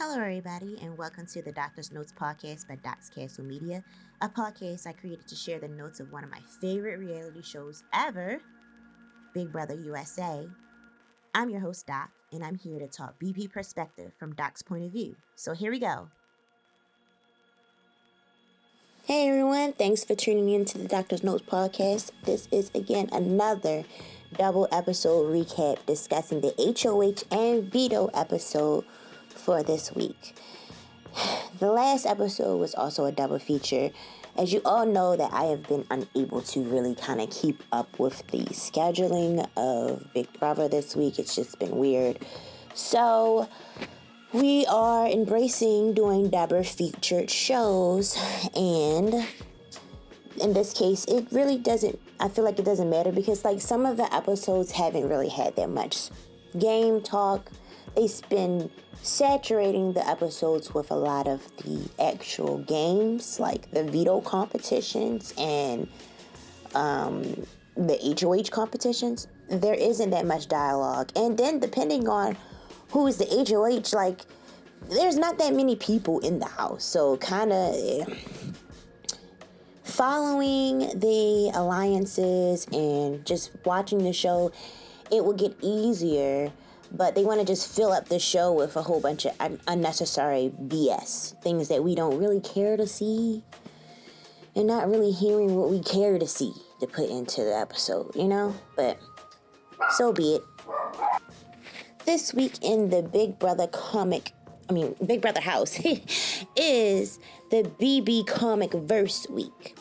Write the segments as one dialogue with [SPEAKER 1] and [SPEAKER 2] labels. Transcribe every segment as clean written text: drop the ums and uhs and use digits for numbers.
[SPEAKER 1] Hello, everybody, and welcome to the Doctor's Notes podcast by Doc's Castle Media, a podcast I created to share the notes of one of my favorite reality shows ever, Big Brother USA. I'm your host, Doc, and I'm here to talk BP perspective from Doc's point of view. So here we go. Hey, everyone, thanks for tuning in to the Doctor's Notes podcast. This is, again, another double episode recap discussing the HOH and Veto episode for this week. The last episode was also a double feature. As you all know, that I have been unable to really kind of keep up with the scheduling of Big Brother this week. It's just been weird. So we are embracing doing double featured shows, and in this case, it really doesn't, I feel like it doesn't matter because like some of the episodes haven't really had that much game talk. They've been saturating the episodes with a lot of the actual games, like the veto competitions and the HOH competitions. There isn't that much dialogue. And then depending on who is the HOH, like there's not that many people in the house. So kind of following the alliances and just watching the show, it will get easier. But they want to just fill up the show with a whole bunch of unnecessary BS. Things that we don't really care to see. And not really hearing what we care to see to put into the episode, you know? But so be it. This week in the Big Brother house is the BB comic verse week.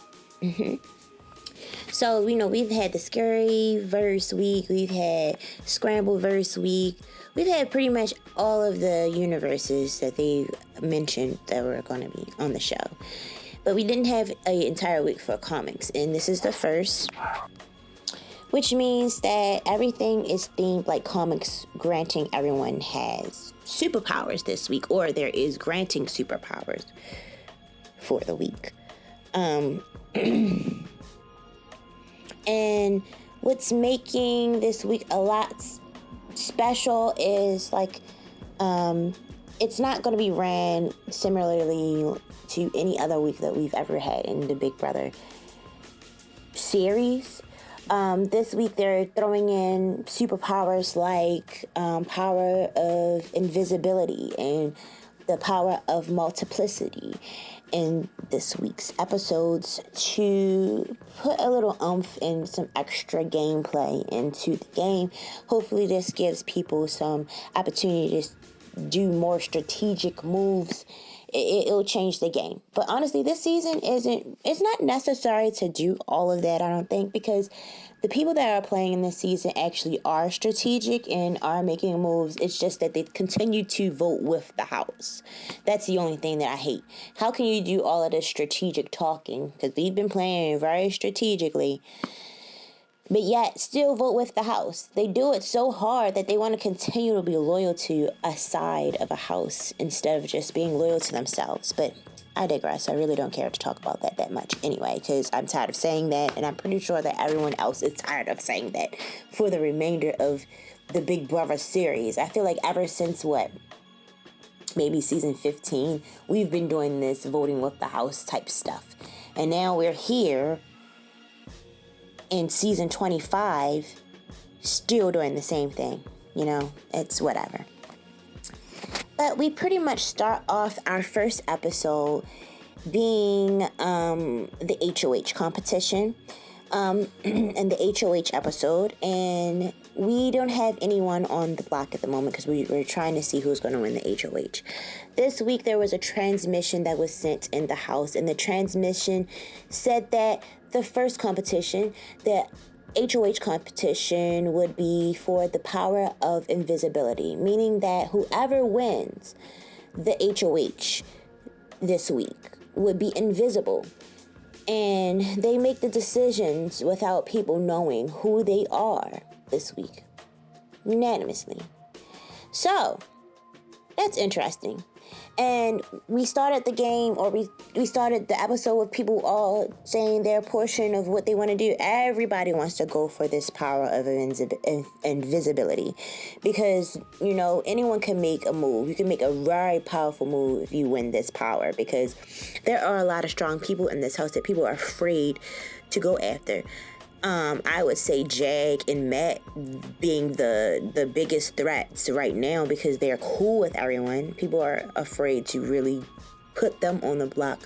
[SPEAKER 1] So, we've had the Scary Verse week, we've had Scramble Verse week, we've had pretty much all of the universes that they mentioned that were going to be on the show. But we didn't have an entire week for comics, and this is the first, which means that everything is themed like comics, granting everyone has superpowers this week, or there is granting superpowers for the week. And what's making this week a lot special is like it's not going to be ran similarly to any other week that we've ever had in the Big Brother series. This week they're throwing in superpowers like power of invisibility and the power of multiplicity in this week's episodes to put a little oomph and some extra gameplay into the game. Hopefully this gives people some opportunity to do more strategic moves. It'll change the game. But honestly, this season it's not necessary to do all of that, I don't think, because the people that are playing in this season actually are strategic and are making moves. It's just that they continue to vote with the house. That's the only thing that I hate. How can you do all of this strategic talking? Because we've been playing very strategically, but yet still vote with the house. They do it so hard that they want to continue to be loyal to a side of a house instead of just being loyal to themselves. But I digress. I really don't care to talk about that much anyway, because I'm tired of saying that, and I'm pretty sure that everyone else is tired of saying that for the remainder of the Big Brother series. I feel like ever since maybe season 15, we've been doing this voting with the house type stuff. And now we're here in season 25, still doing the same thing. It's whatever. But we pretty much start off our first episode being the HOH competition and the HOH episode. And we don't have anyone on the block at the moment because we're trying to see who's going to win the HOH. This week there was a transmission that was sent in the house, and the transmission said that the first competition, the HOH competition, would be for the power of invisibility, meaning that whoever wins the HOH this week would be invisible. And they make the decisions without people knowing who they are this week, unanimously. So, That's interesting. And we started the game, or we started the episode with people all saying their portion of what they want to do. Everybody wants to go for this power of invisibility, because, you know, anyone can make a move. You can make a very powerful move if you win this power, because there are a lot of strong people in this house that people are afraid to go after. I would say Jag and Matt being the biggest threats right now, because they're cool with everyone. People are afraid to really put them on the block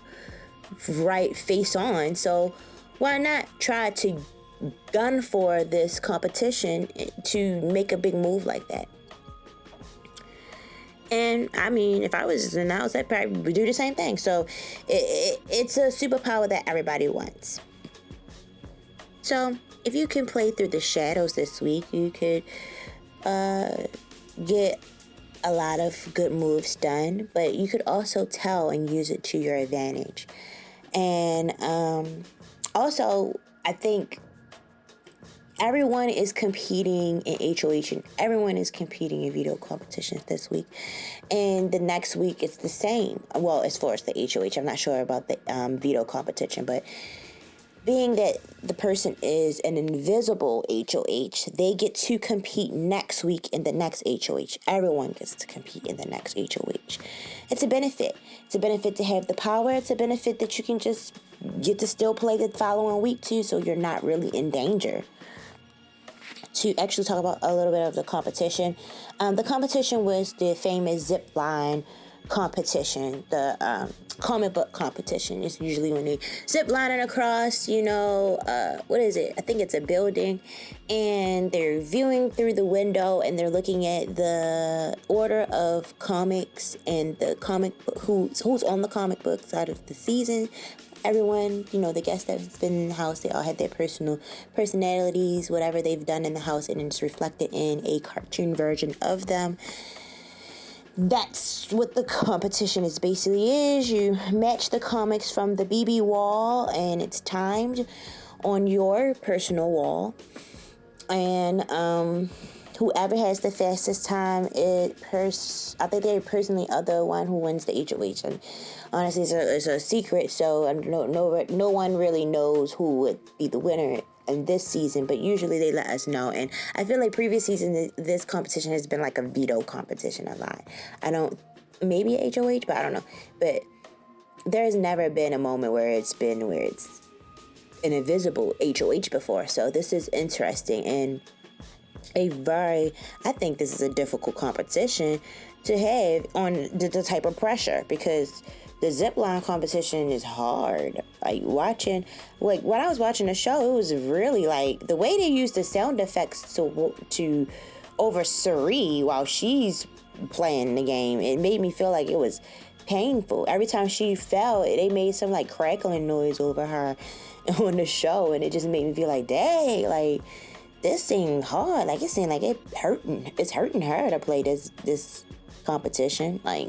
[SPEAKER 1] right face on. So why not try to gun for this competition to make a big move like that? And I mean, if I was in the house, I'd probably do the same thing. So it's a superpower that everybody wants. So, if you can play through the shadows this week, you could get a lot of good moves done, but you could also tell and use it to your advantage. And also, I think everyone is competing in HOH and everyone is competing in veto competitions this week. And the next week, it's the same. Well, as far as the HOH, I'm not sure about the veto competition, but being that the person is an invisible HOH, they get to compete next week in the next HOH. Everyone gets to compete in the next HOH. It's a benefit. It's a benefit to have the power. It's a benefit that you can just get to still play the following week too, so you're not really in danger. To actually talk about a little bit of the competition. The competition was the famous zip line competition, the comic book competition. Is usually when they zip lining across, what is it? I think it's a building, and they're viewing through the window and they're looking at the order of comics and the comic book, who's on the comic books out of the season. Everyone, the guests that have been in the house, they all had their personalities, whatever they've done in the house, and it's reflected in a cartoon version of them. That's what the competition basically is. You match the comics from the BB wall, and it's timed on your personal wall. And whoever has the fastest time, I think they're personally the one who wins the HOH. And honestly, it's a secret, so no one really knows who would be the winner in this season, but usually they let us know. And I feel like previous seasons, this competition has been like a veto competition a lot. Maybe a HOH, but I don't know. But there's never been a moment where it's an invisible HOH before. So this is interesting, and I think this is a difficult competition to have on the type of pressure, because the zipline competition is hard. When I was watching the show, it was really like the way they used the sound effects to over Suri while she's playing the game. It made me feel like it was painful. Every time she fell, they made some like crackling noise over her on the show, and it just made me feel like, dang, like this seemed hard. Like it seemed like it's hurting her to play this competition. But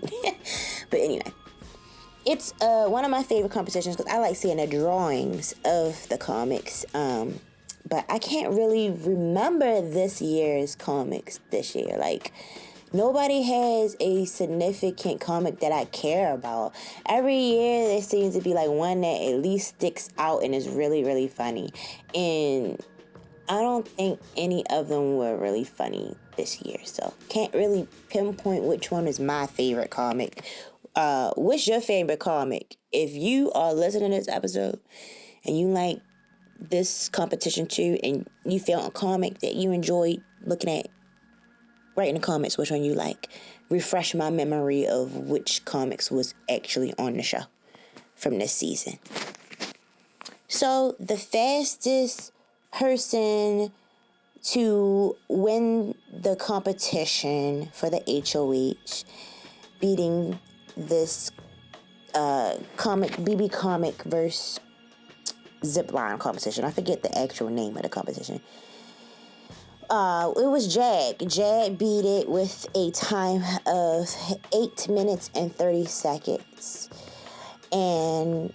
[SPEAKER 1] anyway. It's one of my favorite competitions because I like seeing the drawings of the comics. But I can't really remember this year's comics this year. Like, nobody has a significant comic that I care about. Every year there seems to be like one that at least sticks out and is really, really funny. And I don't think any of them were really funny this year. So can't really pinpoint which one is my favorite comic. What's your favorite comic? If you are listening to this episode and you like this competition too, and you found a comic that you enjoyed looking at, write in the comments which one you like. Refresh my memory of which comics was actually on the show from this season. So the fastest person to win the competition for the HOH, beating this BB comic versus zipline competition. I forget the actual name of the competition. It was Jag. Jag beat it with a time of 8 minutes and 30 seconds. And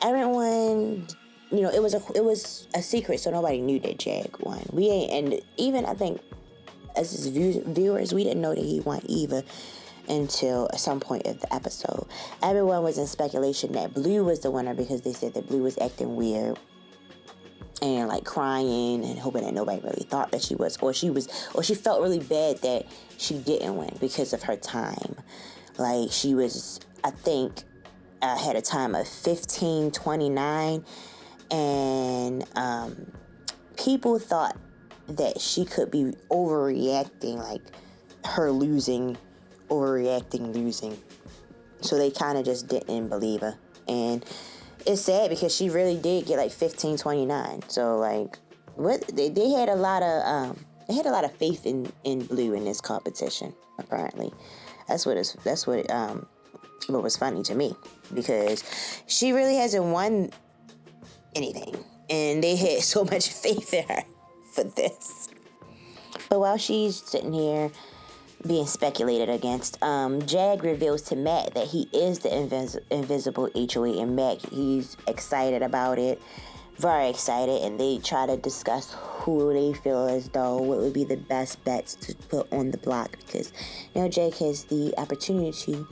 [SPEAKER 1] everyone, it was a secret, so nobody knew that Jag won. And even I think as his viewers, we didn't know that he won either. until some point of the episode. Everyone was in speculation that Blue was the winner because they said that Blue was acting weird and like crying and hoping that nobody really thought that she was, or she felt really bad that she didn't win because of her time. Like, she was, I think, had a time of 15:29, and people thought that she could be overreacting, like her losing. So they kind of just didn't believe her. And it's sad because she really did get like 15:29. So like, what they had a lot of faith in Blue in this competition. Apparently, that's what was funny to me, because she really hasn't won anything, and they had so much faith in her for this. But while she's sitting here being speculated against, Jag reveals to Matt that he is the invisible HOH, and Matt, he's excited about it, very excited, and they try to discuss who they feel as though what would be the best bets to put on the block, because now Jag has the opportunity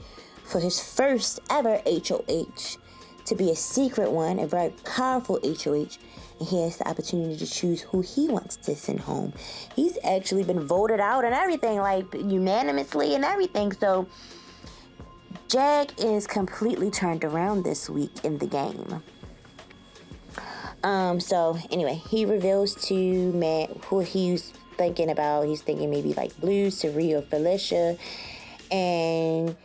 [SPEAKER 1] for his first ever HOH to be a secret one, a very powerful HOH, and he has the opportunity to choose who he wants to send home. He's actually been voted out and everything, like unanimously and everything. So Jag is completely turned around this week in the game. So anyway, he reveals to Matt who he's thinking about. He's thinking maybe like Blue, Sari, or Felicia. And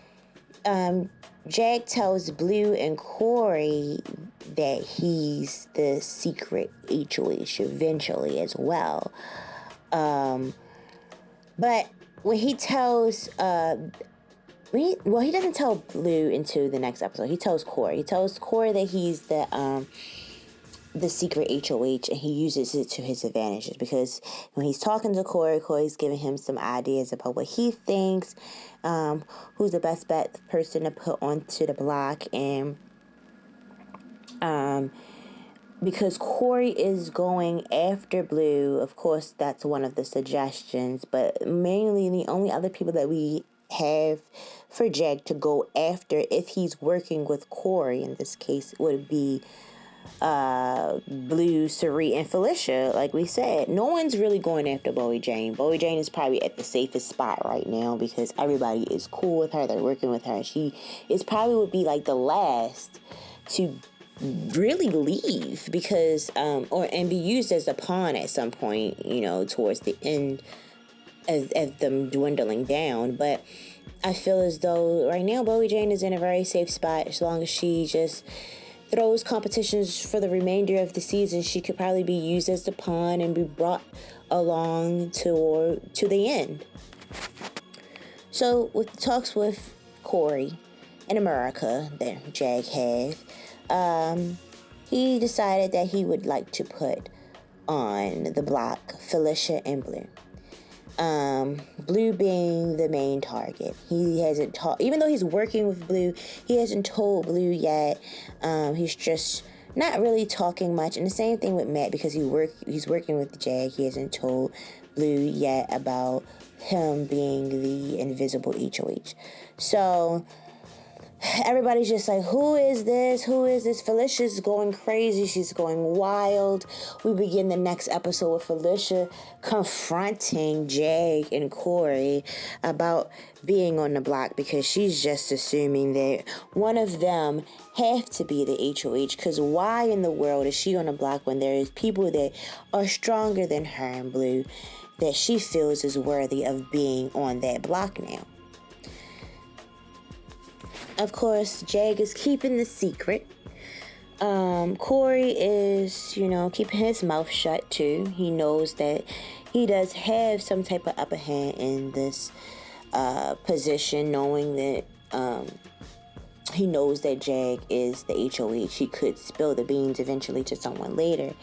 [SPEAKER 1] Jag tells Blue and Corey that he's the secret HOH eventually as well. But when he tells, he doesn't tell Blue into the next episode. He tells Corey. He tells Corey that he's the secret HOH, and he uses it to his advantages, because when he's talking to Corey, Corey's giving him some ideas about what he thinks, who's the best bet person to put onto the block, and because Corey is going after Blue, of course, that's one of the suggestions, but mainly the only other people that we have for Jag to go after, if he's working with Corey in this case, would be Blue, Sari, and Felicia. Like we said, no one's really going after Bowie Jane. Bowie Jane is probably at the safest spot right now because everybody is cool with her. They're working with her. She is probably would be like the last to really leave because and be used as a pawn at some point, towards the end of them dwindling down. But I feel as though right now Bowie Jane is in a very safe spot. As long as she just throws competitions for the remainder of the season, she could probably be used as the pawn and be brought along to the end. So with the talks with Corey in America that Jag had, he decided that he would like to put on the block Felicia and Blue. Blue being the main target. He hasn't even though he's working with Blue, he hasn't told Blue yet. He's just not really talking much. And the same thing with Matt, because he's working with Jag. He hasn't told Blue yet about him being the invisible HOH. So everybody's just like, who is this? Felicia's going crazy. She's going wild. We begin the next episode with Felicia confronting Jag and Corey about being on the block, because she's just assuming that one of them have to be the HOH, because why in the world is she on the block when there is people that are stronger than her and Blue that she feels is worthy of being on that block now? Of course, Jag is keeping the secret. Corey is, keeping his mouth shut too. He knows that he does have some type of upper hand in this position, knowing that he knows that Jag is the HOH. He could spill the beans eventually to someone later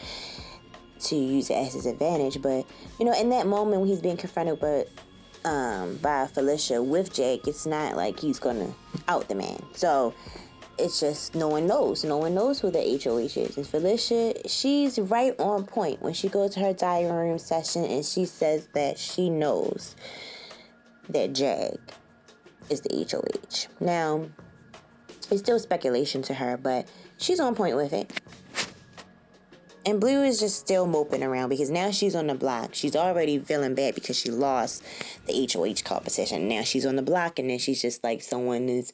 [SPEAKER 1] to use it as his advantage. But, in that moment when he's being confronted by Felicia with Jag, it's not like he's gonna out the man. So it's just no one knows who the HOH is. And Felicia, she's right on point when she goes to her diary room session and she says that she knows that Jag is the HOH. Now, it's still speculation to her, but she's on point with it. And Blue is just still moping around because now she's on the block. She's already feeling bad because she lost the HOH competition. Now she's on the block, and then she's just like someone is,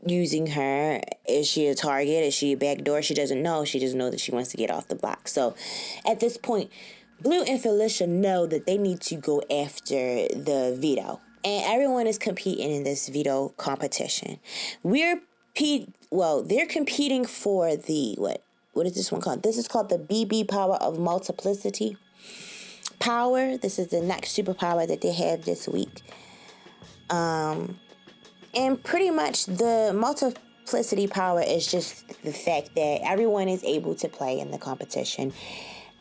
[SPEAKER 1] using her. Is she a target? Is she a backdoor? She doesn't know. She just knows that she wants to get off the block. So at this point, Blue and Felicia know that they need to go after the veto. And everyone is competing in this veto competition. They're competing for the, what is this one called? This is called the BB power of multiplicity power. This is the next superpower that they have this week. And pretty much the multiplicity power is just the fact that everyone is able to play in the competition.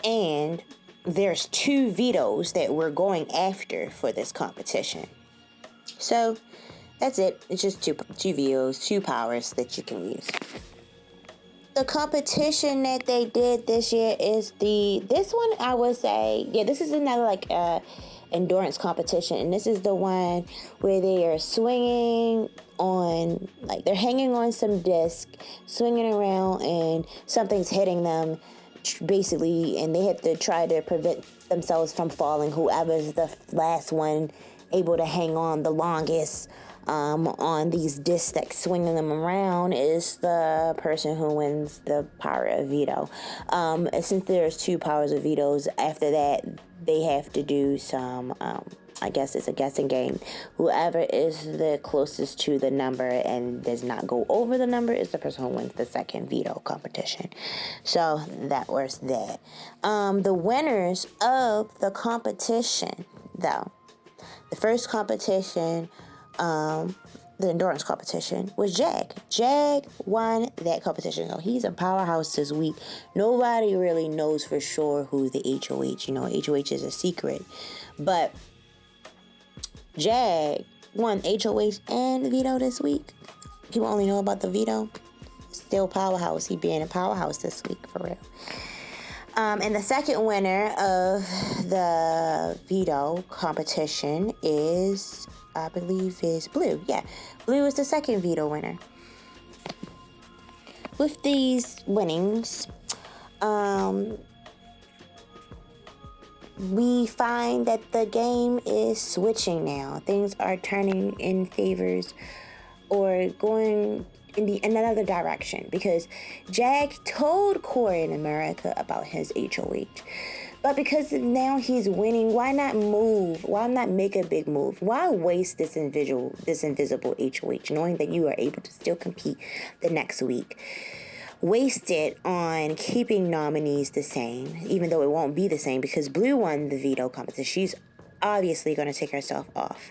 [SPEAKER 1] And there's 2 vetoes that we're going after for this competition. So that's it. It's just two vetoes, 2 powers that you can use. The competition that they did this year is this one, I would say, this is another endurance competition, and this is the one where they are swinging on, they're hanging on some disc, swinging around, and something's hitting them, basically, and they have to try to prevent themselves from falling. Whoever's the last one able to hang on the longest on these discs that swinging them around is the person who wins the power of veto. Since there's 2 powers of vetoes, after that they have to do some I guess it's a guessing game. Whoever is the closest to the number and does not go over the number is the person who wins the second veto competition. So that was that. The winners of the competition, though, the first competition, the endurance competition, was Jag. Jag won that competition. So he's a powerhouse this week. Nobody really knows for sure who the HOH. HOH is a secret. But Jag won HOH and veto this week. People only know about the veto. Still powerhouse. He being a powerhouse this week, for real. And the second winner of the veto competition is, I believe, is Blue. Yeah, Blue is the second veto winner. With these winnings, we find that the game is switching now. Things are turning in favors or going in another direction, because Jag told Corey in America about his HOH. But because now he's winning, why not move? Why not make a big move? Why waste this invisible HOH, knowing that you are able to still compete the next week? Waste it on keeping nominees the same, even though it won't be the same, because Blue won the veto competition. She's obviously going to take herself off.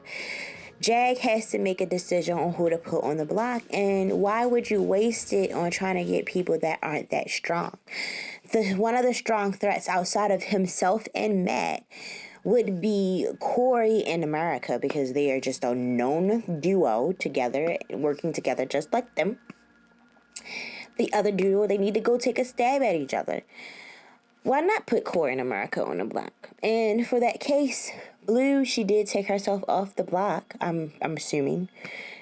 [SPEAKER 1] Jag has to make a decision on who to put on the block, and why would you waste it on trying to get people that aren't that strong? One of the strong threats outside of himself and Matt would be Corey and America, because they are just a known duo together, working together just like them. The other duo, they need to go take a stab at each other. Why not put Corey and America on the block? And for that case, Blue, she did take herself off the block, I'm assuming,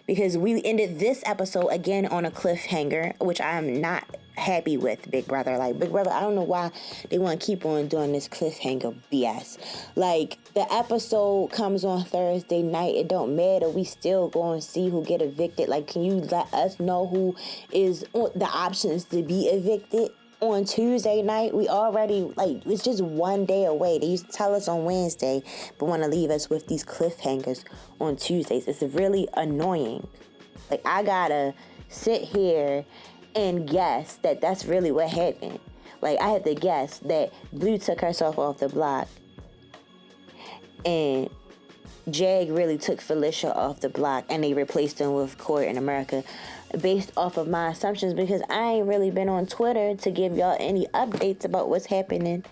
[SPEAKER 1] because we ended this episode again on a cliffhanger, which I'm not happy with, Big Brother. Big Brother, I don't know why they want to keep on doing this cliffhanger BS. The episode comes on Thursday night, it don't matter, we still going to see who get evicted. Can you let us know who is on the options to be evicted on Tuesday night? We already, it's just one day away. They used to tell us on Wednesday, but want to leave us with these cliffhangers on Tuesdays. It's really annoying. I gotta sit here and guess that that's really what happened. I had to guess that Blue took herself off the block and Jag really took Felicia off the block, and they replaced them with Corey and America, based off of my assumptions, because I ain't really been on Twitter to give y'all any updates about what's happening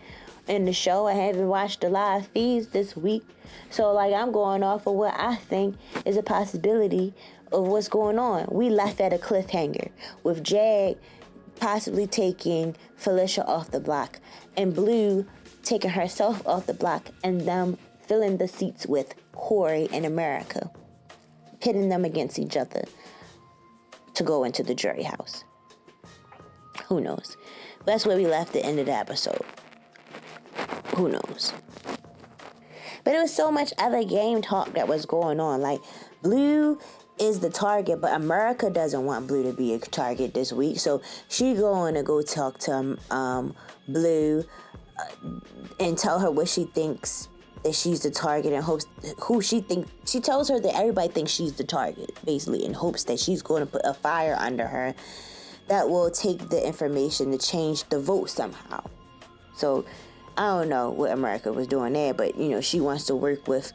[SPEAKER 1] in the show. I haven't watched the live feeds this week, so I'm going off of what I think is a possibility of what's going on. We left at a cliffhanger with Jag possibly taking Felicia off the block and Blue taking herself off the block, and them filling the seats with Corey and America. pitting them against each other to go into the jury house. Who knows? That's where we left the end of the episode. Who knows? But there was so much other game talk that was going on. Like, Blue is the target, but America doesn't want Blue to be a target this week. So she going to go talk to Blue and tell her what she thinks that she's the target, and hopes who she thinks. She tells her that everybody thinks she's the target, basically, in hopes that she's going to put a fire under her that will take the information to change the vote somehow. So I don't know what America was doing there, but, you know, she wants to work with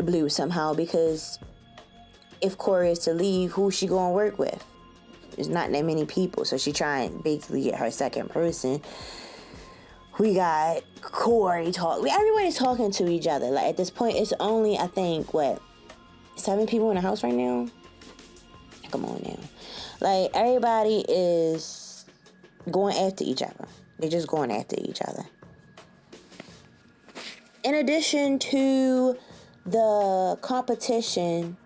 [SPEAKER 1] Blue somehow, because if Corey is to leave, who's she going to work with? There's not that many people, so she trying to basically get her second person. We got Corey everyone is talking to each other. Like, at this point, it's only, I think, 7 people in the house right now? Come on now. Like, everybody is going after each other. They're just going after each other. In addition to the competition,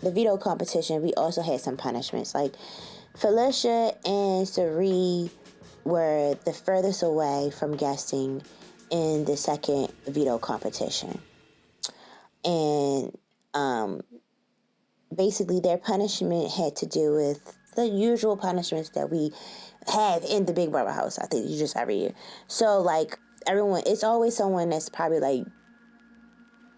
[SPEAKER 1] the veto competition, we also had some punishments. Like, Felicia and Sari were the furthest away from guessing in the second veto competition. And basically their punishment had to do with the usual punishments that we have in the Big Brother house. I think just every year. So, like, everyone, it's always someone that's probably, like,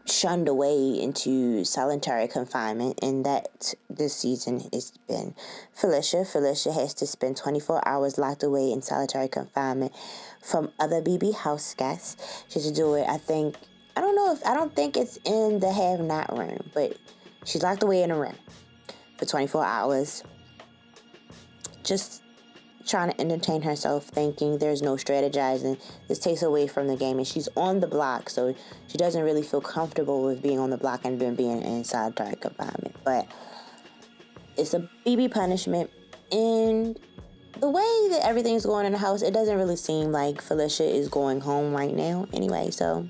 [SPEAKER 1] shunned away into solitary confinement, and that this season it's been Felicia. Felicia has to spend 24 hours locked away in solitary confinement from other BB house guests. She has to do it, I don't think it's in the have-not room, but she's locked away in a room for 24 hours, just trying to entertain herself, thinking there's no strategizing. This takes away from the game, and she's on the block, so she doesn't really feel comfortable with being on the block and then being in solitary confinement. But it's a BB punishment, and the way that everything's going in the house, it doesn't really seem like Felicia is going home right now anyway, so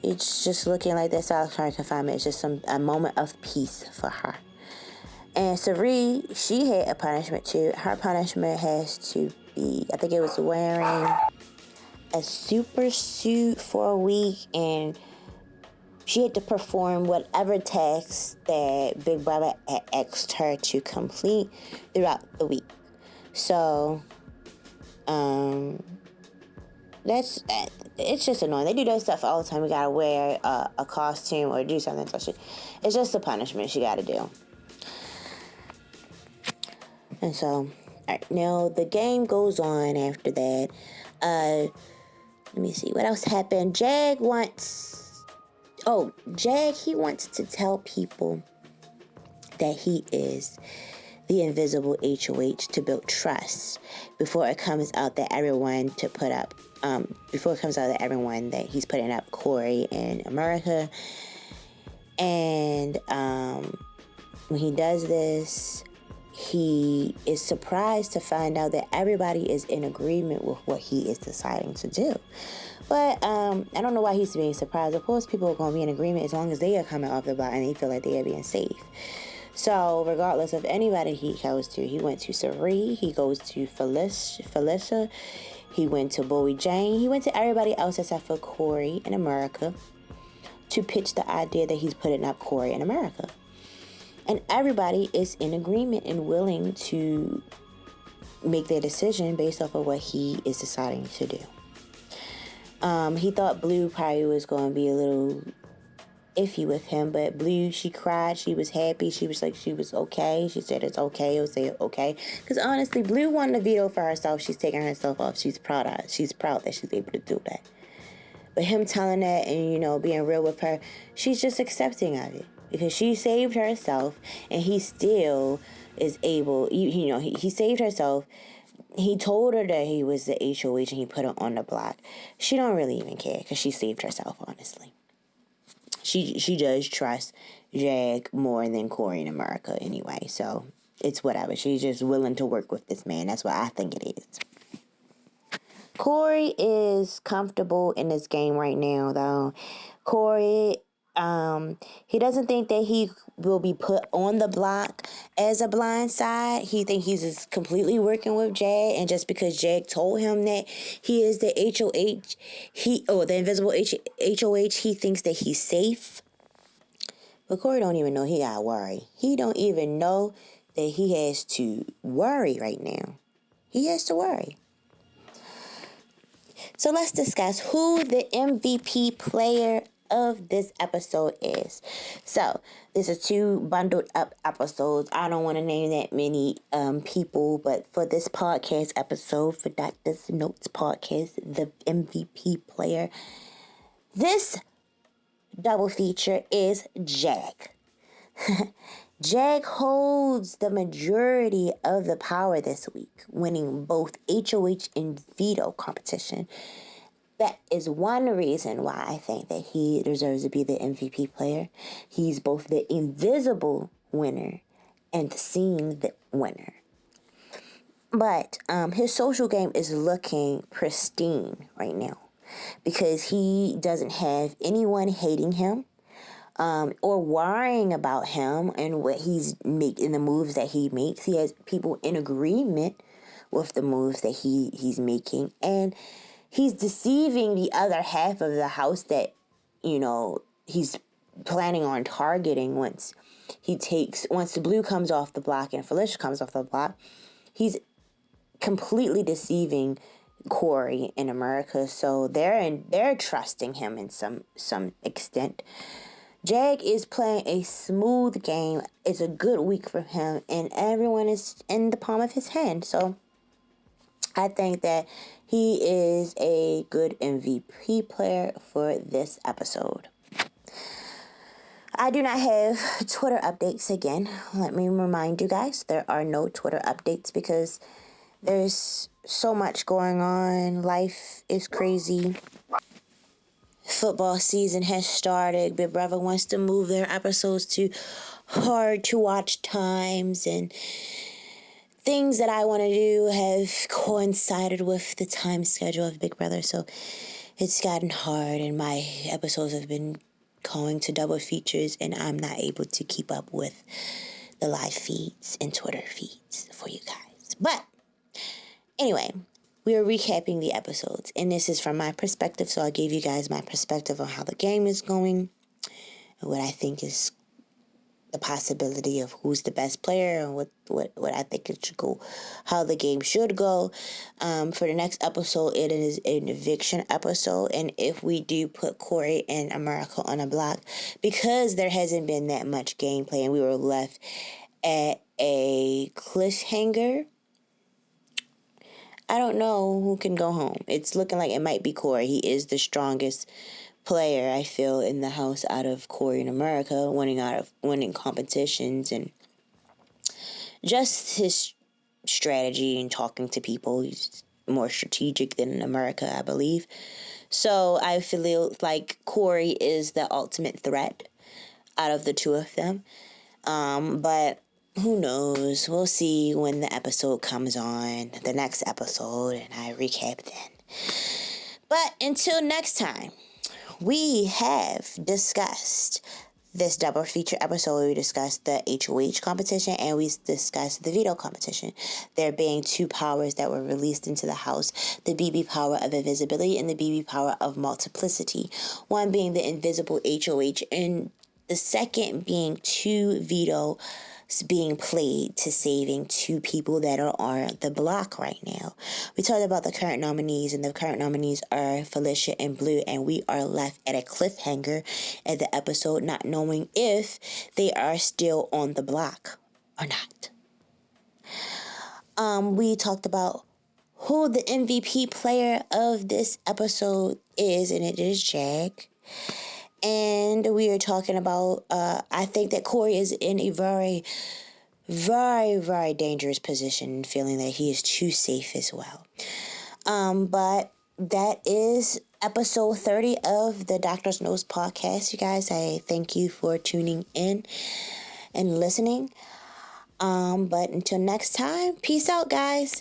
[SPEAKER 1] it's just looking like that solitary confinement is just a moment of peace for her. And Sari, she had a punishment too. Her punishment has to be, I think it was wearing a super suit for a week, and she had to perform whatever tasks that Big Brother had asked her to complete throughout the week. So, it's just annoying. They do that stuff all the time. We gotta wear a costume or do something. So it's just a punishment she gotta do. And so, all right, now the game goes on after that. Let me see, what else happened? Jag, he wants to tell people that he is the invisible HOH to build trust before it comes out that everyone that he's putting up Corey and America. And when he does this, he is surprised to find out that everybody is in agreement with what he is deciding to do. But I don't know why he's being surprised. Of course, people are going to be in agreement as long as they are coming off the block and they feel like they are being safe. So regardless of anybody he goes to, he went to Sari, he goes to Felicia, he went to Bowie Jane, he went to everybody else except for Corey and America to pitch the idea that he's putting up Corey and America. And everybody is in agreement and willing to make their decision based off of what he is deciding to do. He thought Blue probably was going to be a little iffy with him, but Blue, she cried, she was happy, she was okay, she said it's okay, it'll say okay, because honestly, Blue wanted a veto for herself, she's taking herself off, she's proud that she's able to do that. But him telling that and, being real with her, she's just accepting of it, because she saved herself, and he still is able, he saved herself. He told her that he was the HOH and he put her on the block. She don't really even care, because she saved herself, honestly. She does trust Jag more than Corey in America anyway, so it's whatever. She's just willing to work with this man. That's what I think it is. Corey is comfortable in this game right now, though. Corey He doesn't think that he will be put on the block as a blind side. He thinks he's just completely working with Jag, and just because Jag told him that he is the HOH, the invisible HOH, he thinks that he's safe. But Corey don't even know he got to worry. He don't even know that he has to worry right now. He has to worry. So let's discuss who the MVP player of this episode is. So this is 2 bundled up episodes. I don't want to name that many people, but for this podcast episode, for Doctor's Notes podcast, the MVP player, this double feature is Jag. Jag holds the majority of the power this week, winning both HOH and Veto competition. That is one reason why I think that he deserves to be the MVP player. He's both the invisible winner and the seen the winner. But his social game is looking pristine right now because he doesn't have anyone hating him. Or worrying about him and what he's making, the moves that he makes. He has people in agreement with the moves that he's making, and he's deceiving the other half of the house that, he's planning on targeting once the blue comes off the block and Felicia comes off the block. He's completely deceiving Corey in America, so they're trusting him in some extent. Jag is playing a smooth game. It's a good week for him, and everyone is in the palm of his hand. So I think that he is a good MVP player for this episode. I do not have Twitter updates again. Let me remind you guys, there are no Twitter updates because there's so much going on. Life is crazy. Football season has started. Big Brother wants to move their episodes to hard to watch times, and things that I want to do have coincided with the time schedule of Big Brother, so it's gotten hard, and my episodes have been going to double features, and I'm not able to keep up with the live feeds and Twitter feeds for you guys. But anyway, we are recapping the episodes, and this is from my perspective, so I'll give you guys my perspective on how the game is going and what I think is the possibility of who's the best player and what I think it should go, how the game should go. For the next episode, it is an eviction episode, and if we do put Corey and America on a block, because there hasn't been that much gameplay and we were left at a cliffhanger, I don't know who can go home. It's looking like it might be Corey. He is the strongest player, I feel, in the house out of Corey and America, winning competitions, and just his strategy and talking to people. He's more strategic than America, I believe. So I feel like Corey is the ultimate threat out of the two of them. But who knows? We'll see when the episode comes on, the next episode, and I recap then. But until next time, we have discussed this double feature episode. We discussed the HOH competition and we discussed the veto competition. There being 2 powers that were released into the house, the BB power of invisibility and the BB power of multiplicity. One being the invisible HOH and the second being 2 veto being played to saving 2 people that are on the block right now. We talked about the current nominees, and the current nominees are Felicia and Blue, and we are left at a cliffhanger at the episode, not knowing if they are still on the block or not. We talked about who the MVP player of this episode is, and it is Jag. And we are talking about, I think that Corey is in a very, very, very dangerous position, feeling that he is too safe as well. But that is episode 30 of the Doctor's Notes podcast. You guys, I thank you for tuning in and listening. But until next time, peace out, guys.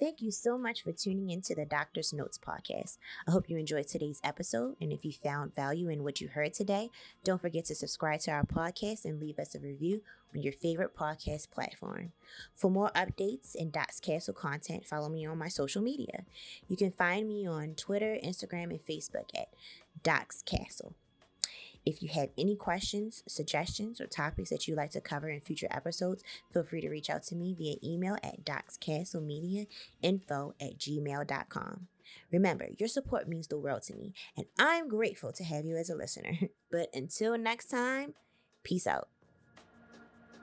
[SPEAKER 1] Thank you so much for tuning into the Doctor's Notes podcast. I hope you enjoyed today's episode, and if you found value in what you heard today, don't forget to subscribe to our podcast and leave us a review on your favorite podcast platform. For more updates and Doc's Castle content, follow me on my social media. You can find me on Twitter, Instagram, and Facebook at Doc's Castle. If you have any questions, suggestions, or topics that you'd like to cover in future episodes, feel free to reach out to me via email at docscastlemediainfo@gmail.com. Remember, your support means the world to me, and I'm grateful to have you as a listener. But until next time, peace out.